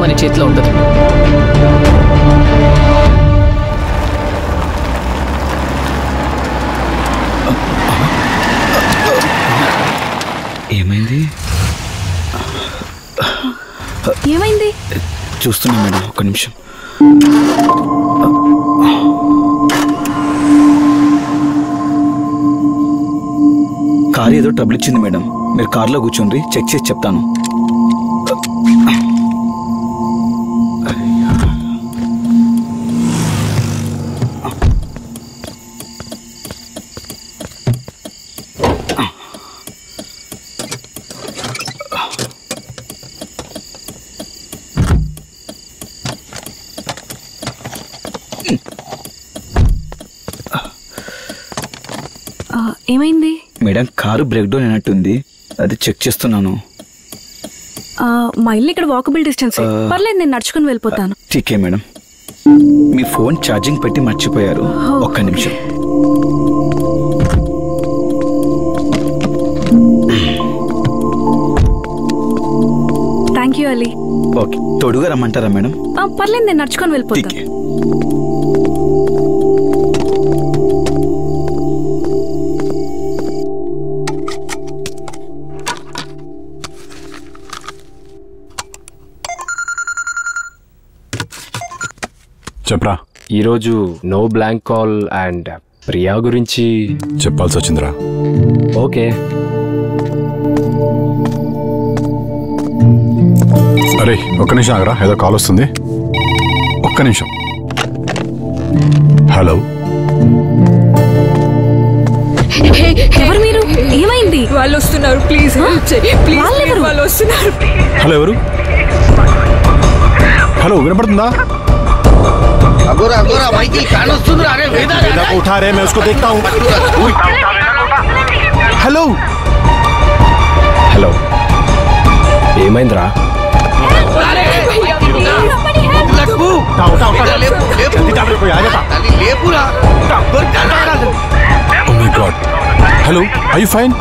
మన చేతిలో ఉండదు. ఏమైంది ఏమైంది చూస్తున్నా మేడం, ఒక్క నిమిషం. కారు ఏదో ట్రబుల్ ఇచ్చింది మేడం. మీరు కార్లో కూర్చోండి, చెక్ చేసి చెప్తాను. ఏమైంది మేడం? కారు బ్రేక్ డౌన్ అయినట్టుంది, అది చెక్ చేస్తున్నాను. మా ఇల్లు ఇక్కడ వాకబుల్ డిస్టెన్స్, పర్లేదు నేను నడుచుకుని వెళ్ళిపోతాను. ఠీకే మేడం. మీ ఫోన్ ఛార్జింగ్ పెట్టి మర్చిపోయారు, ఒక్క నిమిషం. Thank you Ali. ఓకే, తోడుగా రమ్మంటారా మేడం? పర్లేదు నేను నడుచుకొని వెళ్ళిపోతాను. చెప్పరా. ఈరోజు no blank call and Priya గురించి చెప్పాల్సి వచ్చిందిరా. ఓకే. అరే ఒక్క నిమిషం ఆగరా, ఏదో కాల్ వస్తుంది, ఒక్క నిమిషం. హలో, ఎవరు మీరు? ఏమైంది? వాళ్ళు వస్తున్నారు, ప్లీజ్ ప్లీజ్ వాళ్ళు వస్తున్నారు. హలో ఎవరు? హలో వినపడుతుందా? उठा रहे, मैं उसको देखता हूँ. हेलो హలో, ఏమైందిరా? Oh my God. Hello, are you fine?